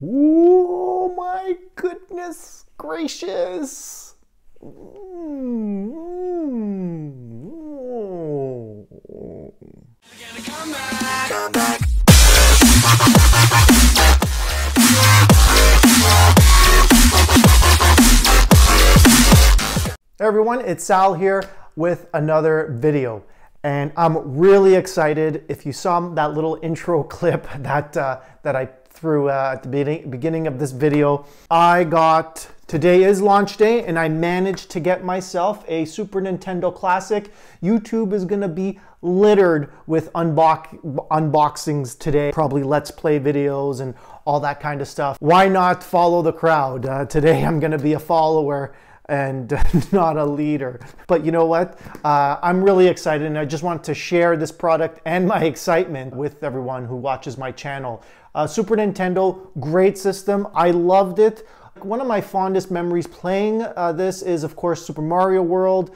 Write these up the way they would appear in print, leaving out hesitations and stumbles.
Oh my goodness gracious. Come back. Hey everyone, it's Sal here with another video. And I'm really excited. If you saw that little intro clip that I threw at the beginning of this video, today is launch day and I managed to get myself a Super Nintendo Classic. YouTube is gonna be littered with unboxings today, probably Let's Play videos and all that kind of stuff. Why not follow the crowd? Today I'm gonna be a follower and not a leader. But you know what? I'm really excited and I just want to share this product and my excitement with everyone who watches my channel. Super Nintendo, great system. I loved it. One of my fondest memories playing this is, of course, Super Mario World.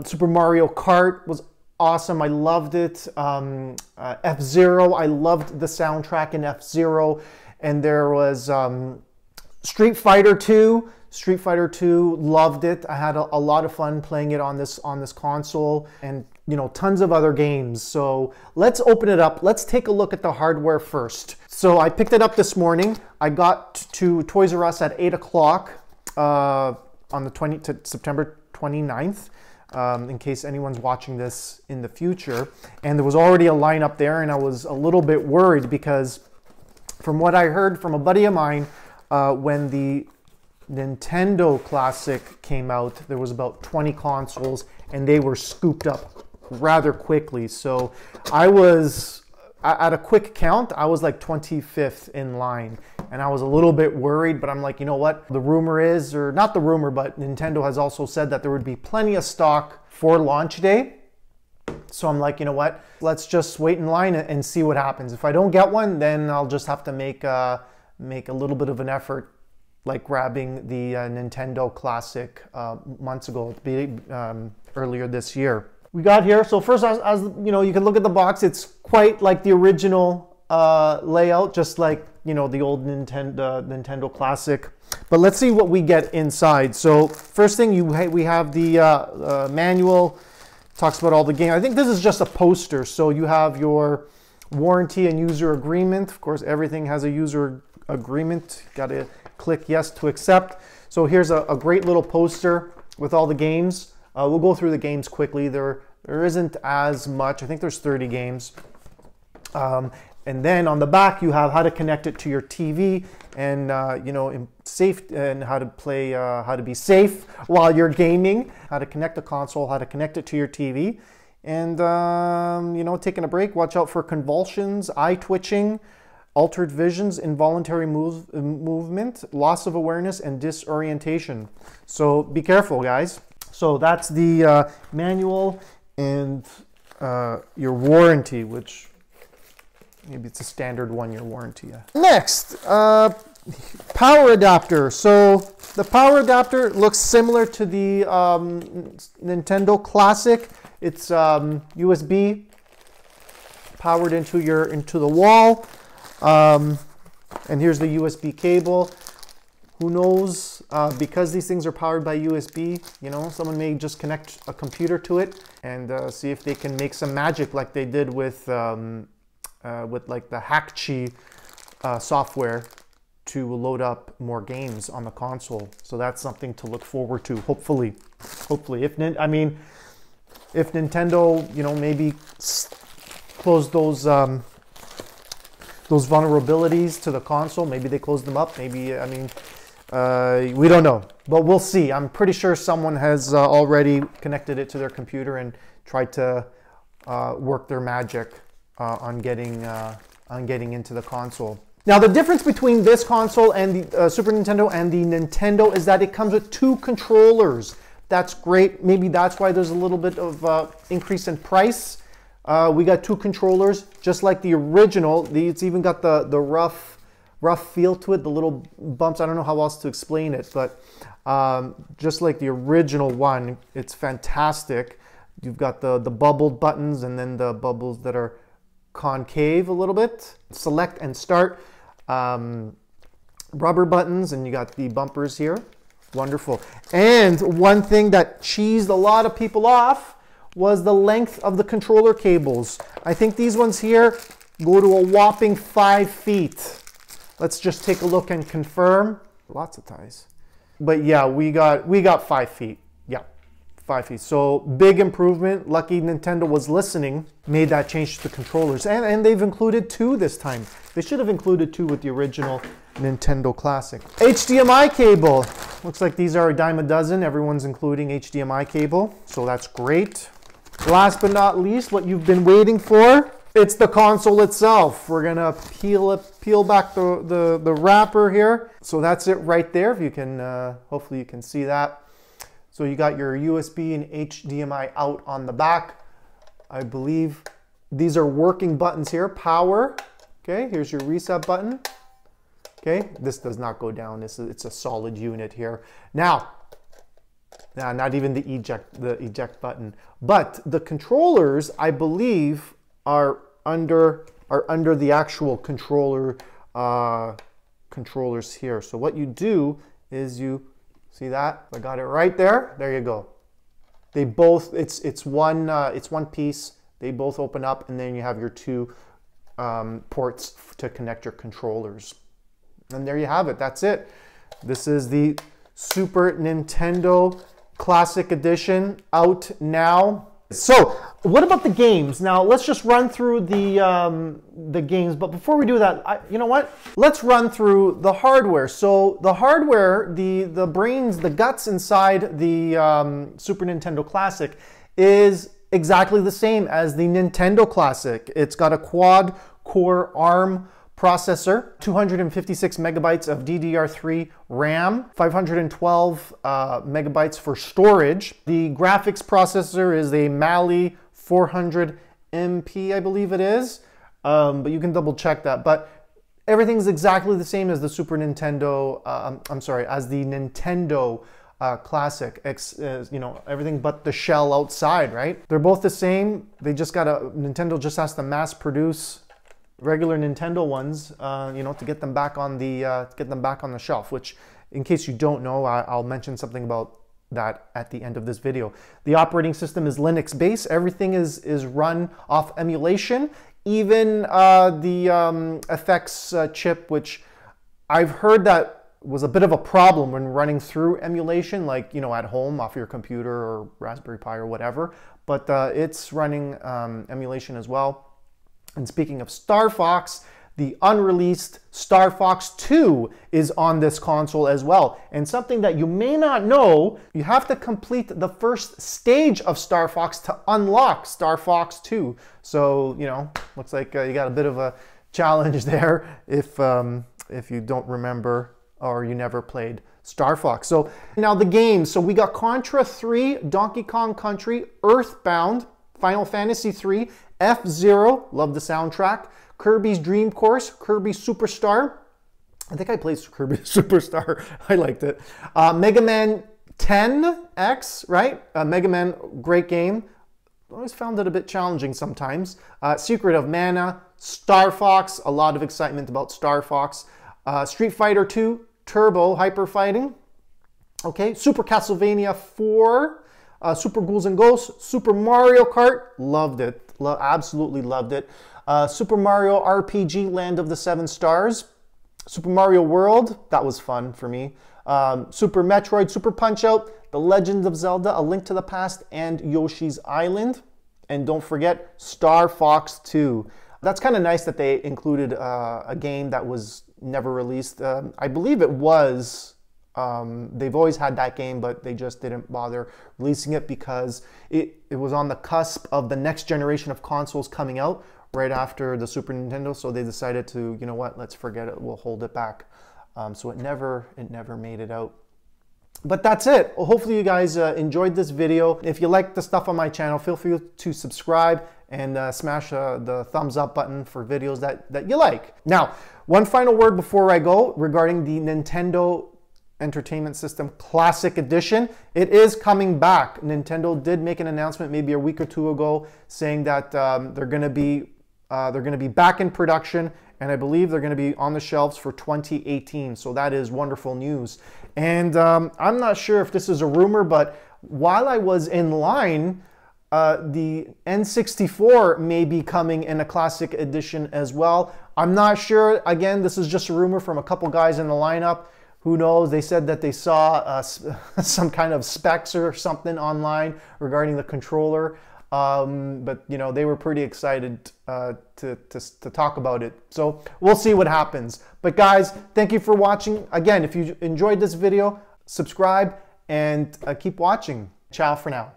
Super Mario Kart was awesome. I loved it. F-Zero, I loved the soundtrack in F-Zero. And there was Street Fighter 2. Street Fighter 2, loved it. I had a lot of fun playing it on this console, and you know, tons of other games. So let's open it up. Let's take a look at the hardware first. So I picked it up this morning. I got to Toys R Us at 8 o'clock on the September 29th, in case anyone's watching this in the future. And there was already a line up there, and I was a little bit worried because from what I heard from a buddy of mine, when the Nintendo Classic came out, there was about 20 consoles and they were scooped up rather quickly. So I was, at a quick count, I was like 25th in line and I was a little bit worried, but I'm like, you know what? The rumor is, or not the rumor, but Nintendo has also said that there would be plenty of stock for launch day. So I'm like, you know what? Let's just wait in line and see what happens. If I don't get one, then I'll just have to make a little bit of an effort, like grabbing the Nintendo Classic months ago, earlier this year. We got here, so first, as you know, you can look at the box. It's quite like the original layout, just like, you know, the old Nintendo Classic. But let's see what we get inside. So first thing, we have the manual. Talks about all the games. I think this is just a poster. So you have your warranty and user agreement. Of course, everything has a user agreement. Got to click yes to accept. So here's a great little poster with all the games. We'll go through the games quickly. There isn't as much. I think there's 30 games. And then on the back you have how to connect it to your TV and you know, safe, and how to play, how to be safe while you're gaming, how to connect the console, how to connect it to your TV, and you know, taking a break. Watch out for convulsions, eye twitching, altered visions, involuntary movement, loss of awareness, and disorientation. So be careful, guys. So that's the manual and your warranty, which maybe it's a standard 1-year warranty. Yeah. Next, power adapter. So the power adapter looks similar to the Nintendo Classic. It's USB powered into the wall. And here's the USB cable. Who knows, because these things are powered by USB, you know, someone may just connect a computer to it and see if they can make some magic like they did with like the Hakchi software to load up more games on the console. So that's something to look forward to, hopefully. If Nintendo, you know, maybe close those vulnerabilities to the console, maybe they close them up, maybe, I mean, we don't know, but we'll see. I'm pretty sure someone has already connected it to their computer and tried to work their magic on getting into the console. Now, the difference between this console and the Super Nintendo and the Nintendo is that it comes with 2 controllers. That's great. Maybe that's why there's a little bit of increase in price. We got 2 controllers, just like the original. It's even got the rough feel to it, the little bumps. I don't know how else to explain it, but just like the original one, it's fantastic. You've got the bubbled buttons and then the bubbles that are concave a little bit. Select and start. rubber buttons, and you got the bumpers here. Wonderful. And one thing that cheesed a lot of people off was the length of the controller cables. I think these ones here go to a whopping 5 feet. Let's just take a look and confirm. Lots of ties. But yeah, we got 5 feet. Yeah, 5 feet. So big improvement. Lucky Nintendo was listening, made that change to the controllers. And they've included 2 this time. They should have included 2 with the original Nintendo Classic. HDMI cable. Looks like these are a dime a dozen. Everyone's including HDMI cable, so that's great. Last but not least, what you've been waiting for, it's the console itself. We're gonna peel back the wrapper here. So that's it right there. If you can, hopefully you can see that. So you got your USB and HDMI out on the back. I believe these are working buttons here. Power. Okay, here's your reset button. Okay, this does not go down. It's a solid unit here. Now, not even the eject button, but the controllers, I believe, are under the actual controllers here. So what you do is you see that I got it right there. There you go. They both it's one piece. They both open up, and then you have your 2 ports to connect your controllers. And there you have it. That's it. This is the Super Nintendo Classic Edition out now. So what about the games? Now let's just run through the games. But before we do that, you know what? Let's run through the hardware. So the hardware, the brains, the guts inside the Super Nintendo Classic is exactly the same as the Nintendo Classic. It's got a quad-core ARM processor, 256 megabytes of DDR3 RAM, 512 megabytes for storage. The graphics processor is a Mali 400MP, I believe it is, but you can double check that. But everything's exactly the same as the Super Nintendo, as the Nintendo Classic, you know, everything but the shell outside, right? They're both the same. They just Nintendo just has to mass produce regular Nintendo ones, you know, to get them back on the shelf. Which, in case you don't know, I'll mention something about that at the end of this video. The operating system is Linux based. Everything is run off emulation. Even the FX chip, which I've heard that was a bit of a problem when running through emulation, like, you know, at home off your computer or Raspberry Pi or whatever. But it's running emulation as well. And speaking of Star Fox, the unreleased Star Fox 2 is on this console as well. And something that you may not know, you have to complete the first stage of Star Fox to unlock Star Fox 2. So, you know, looks like you got a bit of a challenge there if you don't remember or you never played Star Fox. So now the games. So we got Contra 3, Donkey Kong Country, Earthbound, Final Fantasy 3, F-Zero, love the soundtrack, Kirby's Dream Course, Kirby Superstar. I think I played Kirby Superstar. I liked it. Mega Man 10X, right? Mega Man, great game. Always found it a bit challenging sometimes. Secret of Mana, Star Fox, a lot of excitement about Star Fox. Street Fighter 2, Turbo Hyper Fighting. Okay, Super Castlevania 4, Super Ghouls and Ghosts, Super Mario Kart, loved it. Absolutely loved it. Super Mario RPG Land of the Seven Stars. Super Mario World, that was fun for me. Super Metroid, Super Punch-Out, The Legend of Zelda, A Link to the Past, and Yoshi's Island. And don't forget Star Fox 2. That's kind of nice that they included a game that was never released. I believe it was. They've always had that game, but they just didn't bother releasing it because it was on the cusp of the next generation of consoles coming out right after the Super Nintendo. So they decided to, you know what, let's forget it. We'll hold it back. So it never made it out. But that's it. Well, hopefully you guys enjoyed this video. If you like the stuff on my channel, feel free to subscribe and smash the thumbs up button for videos that you like. Now, one final word before I go regarding the Nintendo Entertainment System Classic Edition. It is coming back. Nintendo did make an announcement maybe a week or two ago saying that they're going to be back in production and I believe they're going to be on the shelves for 2018. So that is wonderful news. And I'm not sure if this is a rumor, but while I was in line, the N64 may be coming in a classic edition as well. I'm not sure. Again, this is just a rumor from a couple guys in the lineup. Who knows? They said that they saw some kind of specs or something online regarding the controller. But you know, they were pretty excited to talk about it. So we'll see what happens. But guys, thank you for watching. Again, if you enjoyed this video, subscribe and keep watching. Ciao for now.